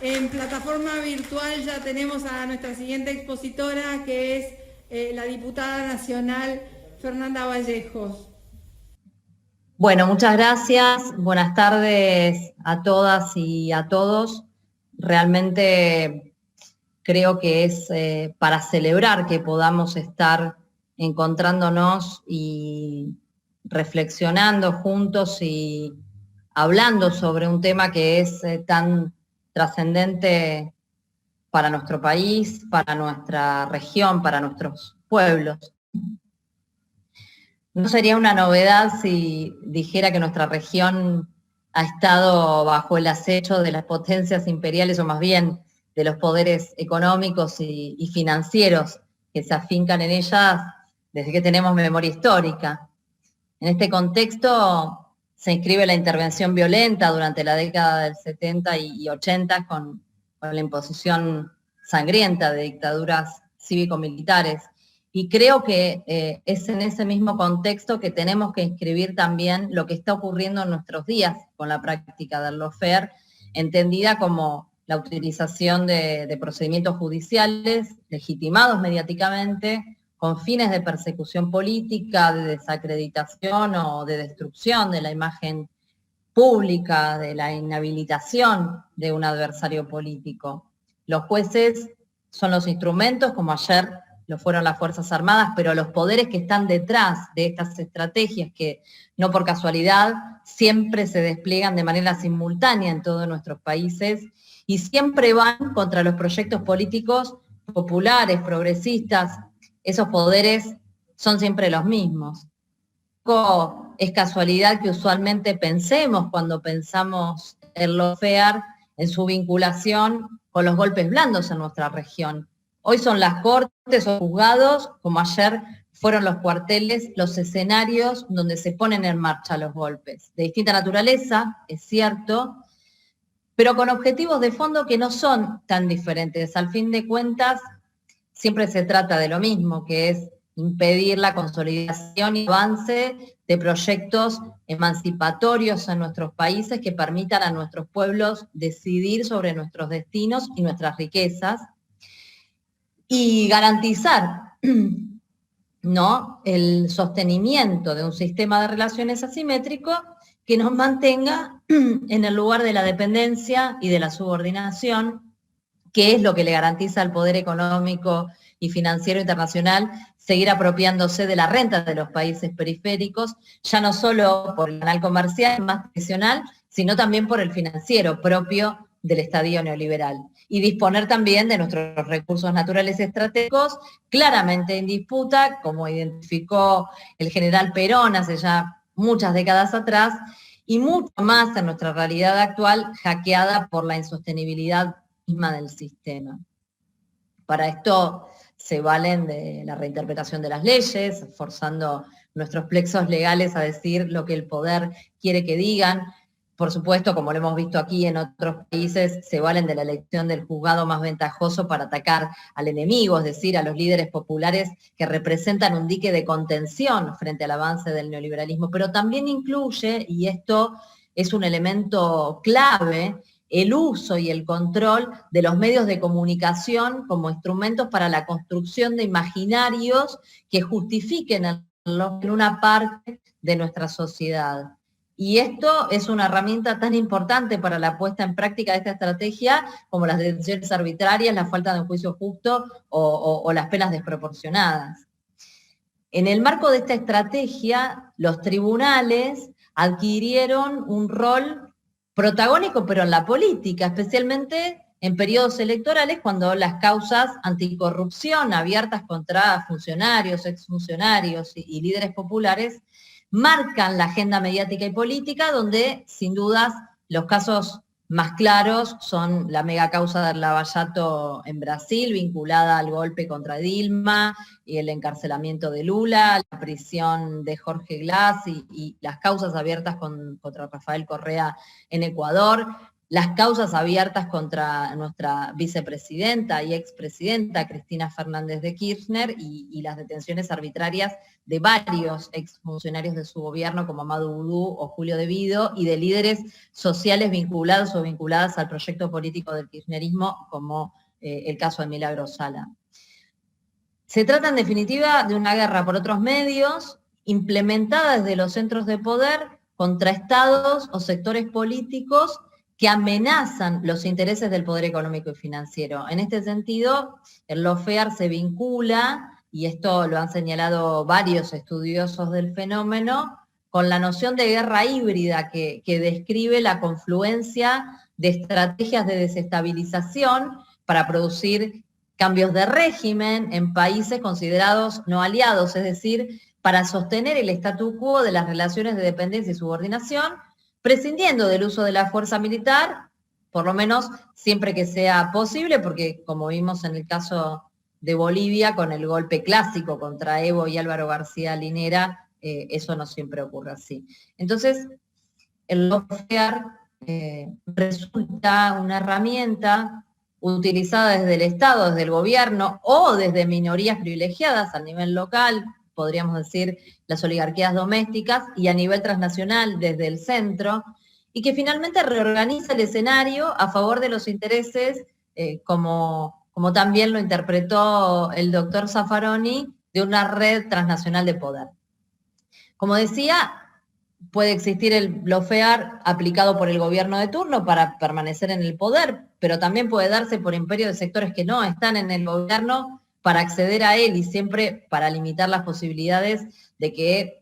En plataforma virtual ya tenemos a nuestra siguiente expositora, que es la diputada nacional Fernanda Vallejos. Bueno, muchas gracias. Buenas tardes a todas y a todos. Realmente creo que es para celebrar que podamos estar encontrándonos y reflexionando juntos y hablando sobre un tema que es tan trascendente para nuestro país, para nuestra región, para nuestros pueblos. No sería una novedad si dijera que nuestra región ha estado bajo el acecho de las potencias imperiales, o más bien de los poderes económicos y financieros que se afincan en ellas desde que tenemos memoria histórica. En este contexto se inscribe la intervención violenta durante la década del 70 y 80 con la imposición sangrienta de dictaduras cívico-militares. Y creo que es en ese mismo contexto que tenemos que inscribir también lo que está ocurriendo en nuestros días con la práctica del lawfare, entendida como la utilización de procedimientos judiciales legitimados mediáticamente con fines de persecución política, de desacreditación o de destrucción de la imagen pública, de la inhabilitación de un adversario político. Los jueces son los instrumentos, como ayer lo fueron las Fuerzas Armadas, pero los poderes que están detrás de estas estrategias, que no por casualidad siempre se despliegan de manera simultánea en todos nuestros países y siempre van contra los proyectos políticos populares, progresistas. Esos poderes son siempre los mismos. Es casualidad que usualmente pensemos, cuando pensamos en lawfare, en su vinculación con los golpes blandos en nuestra región. Hoy son las cortes o juzgados, como ayer fueron los cuarteles, los escenarios donde se ponen en marcha los golpes. De distinta naturaleza, es cierto, pero con objetivos de fondo que no son tan diferentes. Al fin de cuentas, siempre se trata de lo mismo, que es impedir la consolidación y avance de proyectos emancipatorios en nuestros países que permitan a nuestros pueblos decidir sobre nuestros destinos y nuestras riquezas y garantizar, ¿no?, el sostenimiento de un sistema de relaciones asimétrico que nos mantenga en el lugar de la dependencia y de la subordinación, que es lo que le garantiza al poder económico y financiero internacional seguir apropiándose de la renta de los países periféricos, ya no solo por el canal comercial más tradicional, sino también por el financiero propio del estadio neoliberal. Y disponer también de nuestros recursos naturales estratégicos, claramente en disputa, como identificó el general Perón hace ya muchas décadas atrás, y mucho más en nuestra realidad actual, hackeada por la insostenibilidad misma del sistema. Para esto se valen de la reinterpretación de las leyes, forzando nuestros plexos legales a decir lo que el poder quiere que digan. Por supuesto, como lo hemos visto aquí en otros países, se valen de la elección del juzgado más ventajoso para atacar al enemigo, es decir, a los líderes populares que representan un dique de contención frente al avance del neoliberalismo, pero también incluye, y esto es un elemento clave, el uso y el control de los medios de comunicación como instrumentos para la construcción de imaginarios que justifiquen en una parte de nuestra sociedad. Y esto es una herramienta tan importante para la puesta en práctica de esta estrategia como las detenciones arbitrarias, la falta de un juicio justo o las penas desproporcionadas. En el marco de esta estrategia, los tribunales adquirieron un rol protagónico, pero en la política, especialmente en periodos electorales, cuando las causas anticorrupción abiertas contra funcionarios, exfuncionarios y líderes populares marcan la agenda mediática y política, donde sin dudas los casos más claros son la mega causa del Lava-Jato en Brasil, vinculada al golpe contra Dilma, y el encarcelamiento de Lula, la prisión de Jorge Glass y las causas abiertas contra Rafael Correa en Ecuador, las causas abiertas contra nuestra vicepresidenta y expresidenta Cristina Fernández de Kirchner y las detenciones arbitrarias de varios exfuncionarios de su gobierno como Amadou Oudou o Julio De Vido y de líderes sociales vinculados o vinculadas al proyecto político del kirchnerismo como el caso de Milagros Sala. Se trata en definitiva de una guerra por otros medios implementada desde los centros de poder contra estados o sectores políticos que amenazan los intereses del poder económico y financiero. En este sentido, el lawfare se vincula, y esto lo han señalado varios estudiosos del fenómeno, con la noción de guerra híbrida que describe la confluencia de estrategias de desestabilización para producir cambios de régimen en países considerados no aliados, es decir, para sostener el statu quo de las relaciones de dependencia y subordinación, prescindiendo del uso de la fuerza militar, por lo menos siempre que sea posible, porque como vimos en el caso de Bolivia, con el golpe clásico contra Evo y Álvaro García Linera, eso no siempre ocurre así. Entonces, el lawfare resulta una herramienta utilizada desde el Estado, desde el gobierno o desde minorías privilegiadas a nivel local, podríamos decir las oligarquías domésticas, y a nivel transnacional desde el centro, y que finalmente reorganiza el escenario a favor de los intereses, como también lo interpretó el doctor Zaffaroni, de una red transnacional de poder. Como decía, puede existir el lawfare aplicado por el gobierno de turno para permanecer en el poder, pero también puede darse por imperio de sectores que no están en el gobierno para acceder a él y siempre para limitar las posibilidades de que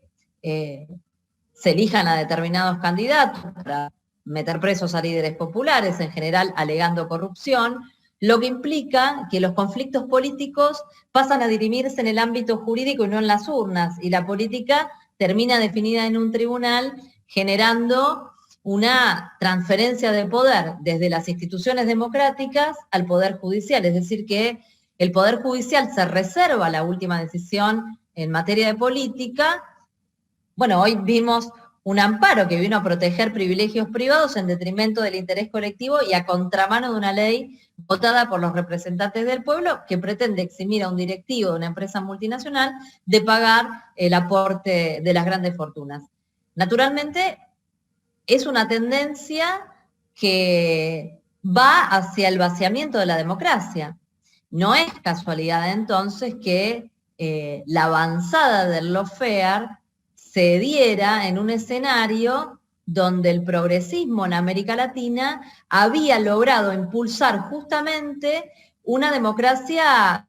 se elijan a determinados candidatos, para meter presos a líderes populares, en general alegando corrupción, lo que implica que los conflictos políticos pasan a dirimirse en el ámbito jurídico y no en las urnas, y la política termina definida en un tribunal, generando una transferencia de poder desde las instituciones democráticas al Poder Judicial, es decir que el Poder Judicial se reserva la última decisión en materia de política. Bueno, hoy vimos un amparo que vino a proteger privilegios privados en detrimento del interés colectivo y a contramano de una ley votada por los representantes del pueblo que pretende eximir a un directivo de una empresa multinacional de pagar el aporte de las grandes fortunas. Naturalmente, es una tendencia que va hacia el vaciamiento de la democracia. No es casualidad entonces que la avanzada del lawfare se diera en un escenario donde el progresismo en América Latina había logrado impulsar justamente una democracia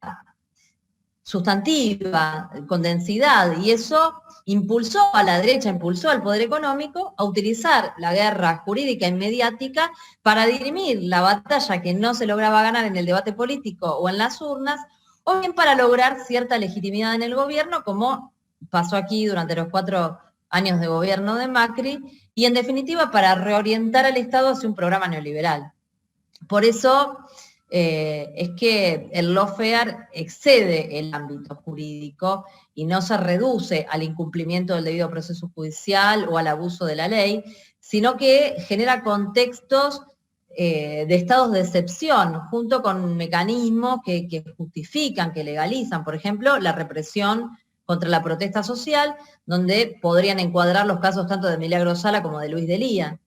sustantiva, con densidad, y eso impulsó a la derecha, impulsó al poder económico a utilizar la guerra jurídica y mediática para dirimir la batalla que no se lograba ganar en el debate político o en las urnas, o bien para lograr cierta legitimidad en el gobierno, como pasó aquí durante los 4 años de gobierno de Macri, y en definitiva para reorientar al Estado hacia un programa neoliberal. Por eso es que el lawfare excede el ámbito jurídico y no se reduce al incumplimiento del debido proceso judicial o al abuso de la ley, sino que genera contextos de estados de excepción, junto con mecanismos que justifican, que legalizan, por ejemplo, la represión contra la protesta social, donde podrían encuadrar los casos tanto de Milagros Sala como de Luis Delía.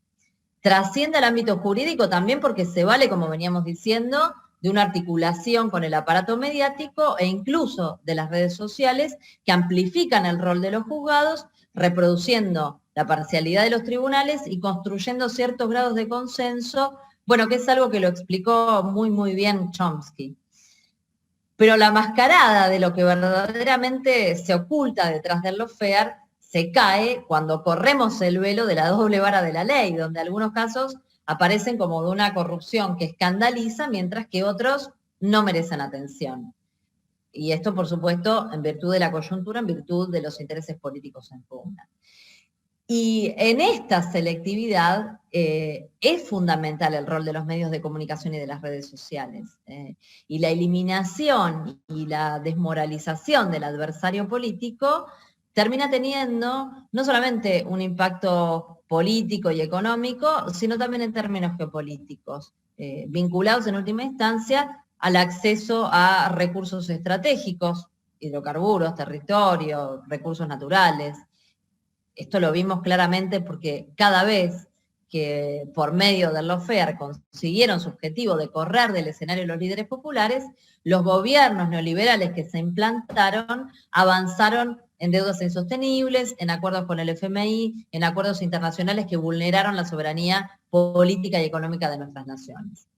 Trasciende al ámbito jurídico también porque se vale, como veníamos diciendo, de una articulación con el aparato mediático e incluso de las redes sociales que amplifican el rol de los juzgados, reproduciendo la parcialidad de los tribunales y construyendo ciertos grados de consenso, bueno, que es algo que lo explicó muy bien Chomsky. Pero la mascarada de lo que verdaderamente se oculta detrás del lawfare se cae cuando corremos el velo de la doble vara de la ley, donde algunos casos aparecen como de una corrupción que escandaliza, mientras que otros no merecen atención. Y esto, por supuesto, en virtud de la coyuntura, en virtud de los intereses políticos en pugna. Y en esta selectividad es fundamental el rol de los medios de comunicación y de las redes sociales. Y la eliminación y la desmoralización del adversario político termina teniendo no solamente un impacto político y económico, sino también en términos geopolíticos, vinculados en última instancia al acceso a recursos estratégicos, hidrocarburos, territorio, recursos naturales. Esto lo vimos claramente porque cada vez que por medio del lawfare consiguieron su objetivo de correr del escenario de los líderes populares, los gobiernos neoliberales que se implantaron avanzaron en deudas insostenibles, en acuerdos con el FMI, en acuerdos internacionales que vulneraron la soberanía política y económica de nuestras naciones.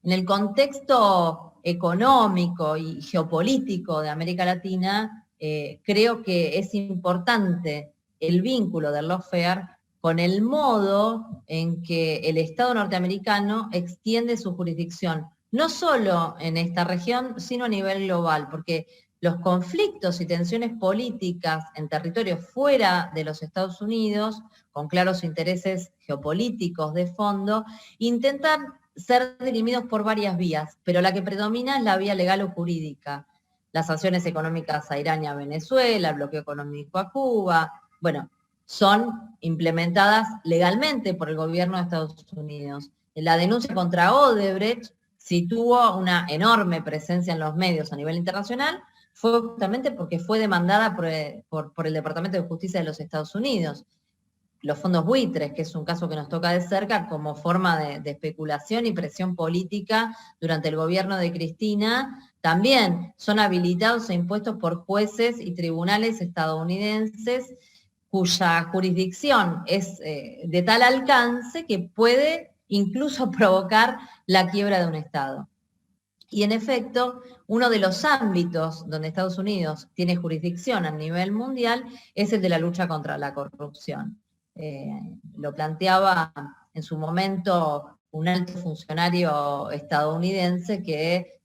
En el contexto económico y geopolítico de América Latina, creo que es importante el vínculo del lawfare con el modo en que el Estado norteamericano extiende su jurisdicción, no solo en esta región, sino a nivel global, porque los conflictos y tensiones políticas en territorios fuera de los Estados Unidos, con claros intereses geopolíticos de fondo, intentan ser dirimidos por varias vías, pero la que predomina es la vía legal o jurídica. Las sanciones económicas a Irán y a Venezuela, el bloqueo económico a Cuba, bueno, son implementadas legalmente por el gobierno de Estados Unidos. La denuncia contra Odebrecht sí tuvo una enorme presencia en los medios a nivel internacional, fue justamente porque fue demandada por el Departamento de Justicia de los Estados Unidos. Los fondos buitres, que es un caso que nos toca de cerca como forma de especulación y presión política durante el gobierno de Cristina, también son habilitados e impuestos por jueces y tribunales estadounidenses cuya jurisdicción es de tal alcance que puede incluso provocar la quiebra de un Estado. Y en efecto, uno de los ámbitos donde Estados Unidos tiene jurisdicción a nivel mundial es el de la lucha contra la corrupción. Lo planteaba en su momento un alto funcionario estadounidense que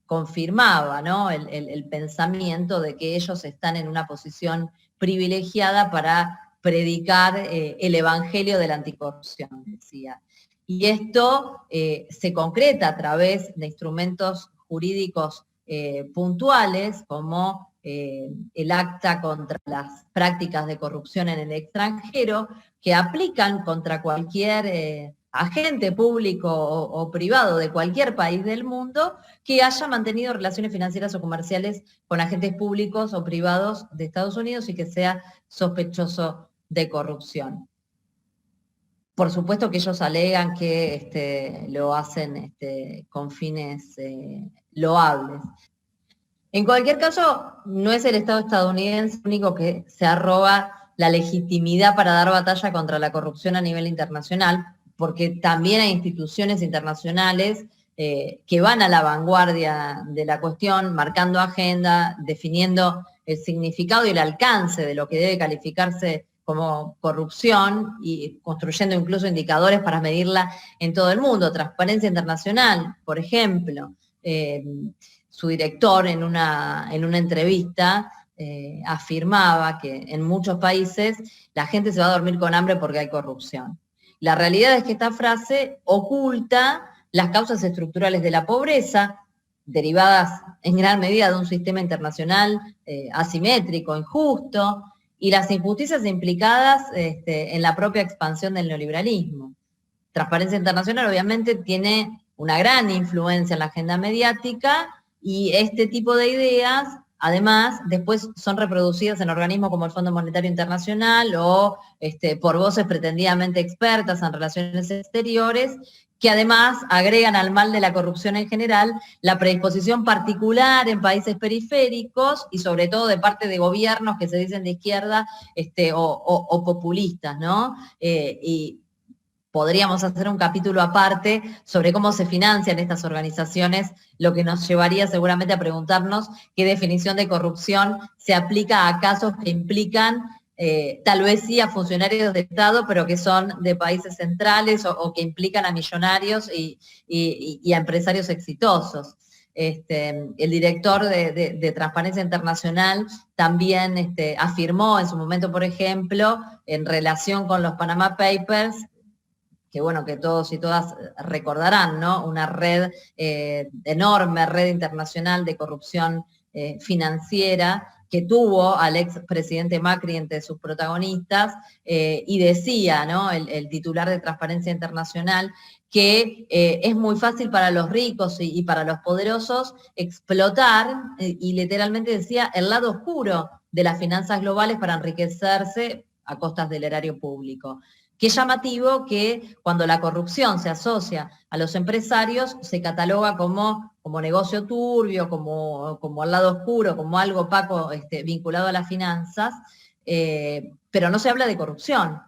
confirmaba, ¿no?, el pensamiento de que ellos están en una posición privilegiada para predicar el evangelio de la anticorrupción, decía. Y esto se concreta a través de instrumentos jurídicos puntuales, como el acta contra las prácticas de corrupción en el extranjero, que aplican contra cualquier agente público o privado de cualquier país del mundo que haya mantenido relaciones financieras o comerciales con agentes públicos o privados de Estados Unidos y que sea sospechoso de corrupción. Por supuesto que ellos alegan que lo hacen con fines loables. En cualquier caso, no es el Estado estadounidense el único que se arroga la legitimidad para dar batalla contra la corrupción a nivel internacional, porque también hay instituciones internacionales que van a la vanguardia de la cuestión, marcando agenda, definiendo el significado y el alcance de lo que debe calificarse como corrupción y construyendo incluso indicadores para medirla en todo el mundo. Transparencia Internacional, por ejemplo, su director en una entrevista afirmaba que en muchos países la gente se va a dormir con hambre porque hay corrupción. La realidad es que esta frase oculta las causas estructurales de la pobreza, derivadas en gran medida de un sistema internacional asimétrico, injusto, y las injusticias implicadas en la propia expansión del neoliberalismo. Transparencia Internacional obviamente tiene una gran influencia en la agenda mediática y este tipo de ideas, además, después son reproducidas en organismos como el Fondo Monetario Internacional o por voces pretendidamente expertas en relaciones exteriores, que además agregan al mal de la corrupción en general la predisposición particular en países periféricos y sobre todo de parte de gobiernos que se dicen de izquierda o populistas, ¿no? Y podríamos hacer un capítulo aparte sobre cómo se financian estas organizaciones, lo que nos llevaría seguramente a preguntarnos qué definición de corrupción se aplica a casos que implican tal vez sí a funcionarios de Estado, pero que son de países centrales o que implican a millonarios y a empresarios exitosos. El director de Transparencia Internacional también afirmó en su momento, por ejemplo, en relación con los Panama Papers, que bueno, que todos y todas recordarán, ¿no? Una red, enorme red internacional de corrupción financiera, que tuvo al expresidente Macri entre sus protagonistas, y decía, ¿no?, el titular de Transparencia Internacional, que es muy fácil para los ricos y para los poderosos explotar, y literalmente decía, el lado oscuro de las finanzas globales para enriquecerse a costas del erario público. Qué llamativo que cuando la corrupción se asocia a los empresarios se cataloga como negocio turbio, como al lado oscuro, como algo opaco vinculado a las finanzas, pero no se habla de corrupción.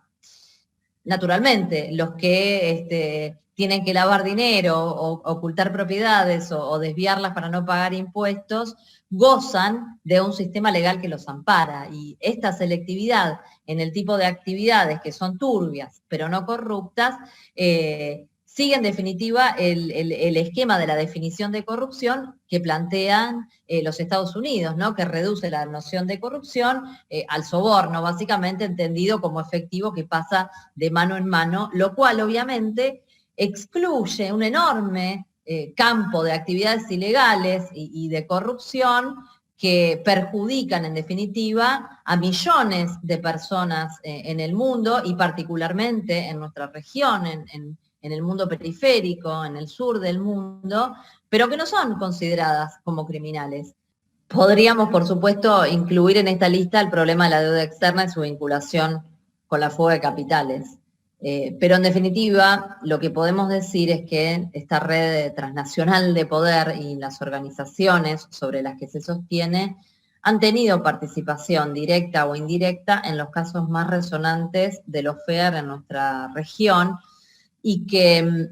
Naturalmente, los que tienen que lavar dinero o ocultar propiedades o desviarlas para no pagar impuestos, gozan de un sistema legal que los ampara. Y esta selectividad en el tipo de actividades que son turbias, pero no corruptas, sigue en definitiva el esquema de la definición de corrupción que plantean los Estados Unidos, ¿no?, que reduce la noción de corrupción al soborno, básicamente entendido como efectivo que pasa de mano en mano, lo cual obviamente excluye un enorme campo de actividades ilegales y de corrupción que perjudican en definitiva a millones de personas en el mundo y particularmente en nuestra región, en el mundo periférico, en el sur del mundo, pero que no son consideradas como criminales. Podríamos, por supuesto, incluir en esta lista el problema de la deuda externa y su vinculación con la fuga de capitales. Pero en definitiva, lo que podemos decir es que esta red transnacional de poder y las organizaciones sobre las que se sostiene han tenido participación directa o indirecta en los casos más resonantes de los FEAR en nuestra región, y que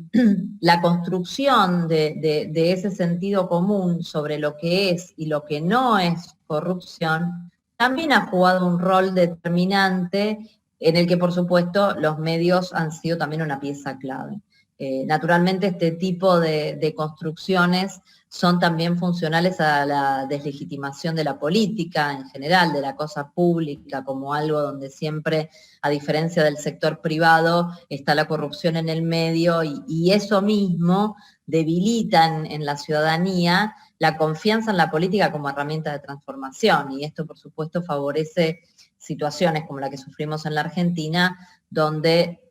la construcción de ese sentido común sobre lo que es y lo que no es corrupción también ha jugado un rol determinante en el que, por supuesto, los medios han sido también una pieza clave. Naturalmente, este tipo de construcciones son también funcionales a la deslegitimación de la política en general, de la cosa pública, como algo donde siempre, a diferencia del sector privado, está la corrupción en el medio, y eso mismo debilita en la ciudadanía la confianza en la política como herramienta de transformación, y esto, por supuesto, favorece situaciones como la que sufrimos en la Argentina, donde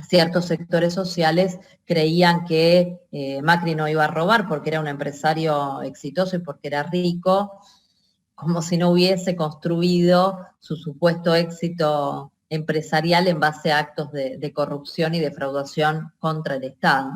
ciertos sectores sociales creían que Macri no iba a robar porque era un empresario exitoso y porque era rico, como si no hubiese construido su supuesto éxito empresarial en base a actos de corrupción y defraudación contra el Estado.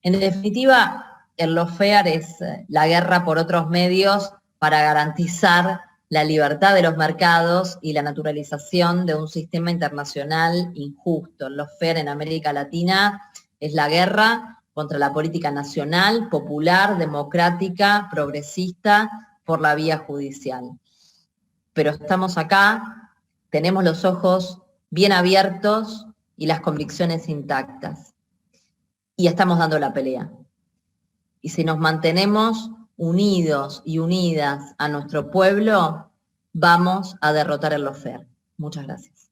En definitiva, el lawfare es la guerra por otros medios para garantizar la libertad de los mercados y la naturalización de un sistema internacional injusto. El lawfare en América Latina es la guerra contra la política nacional, popular, democrática, progresista, por la vía judicial. Pero estamos acá, tenemos los ojos bien abiertos y las convicciones intactas. Y estamos dando la pelea. Y si nos mantenemos unidos y unidas a nuestro pueblo, vamos a derrotar el lawfare. Muchas gracias.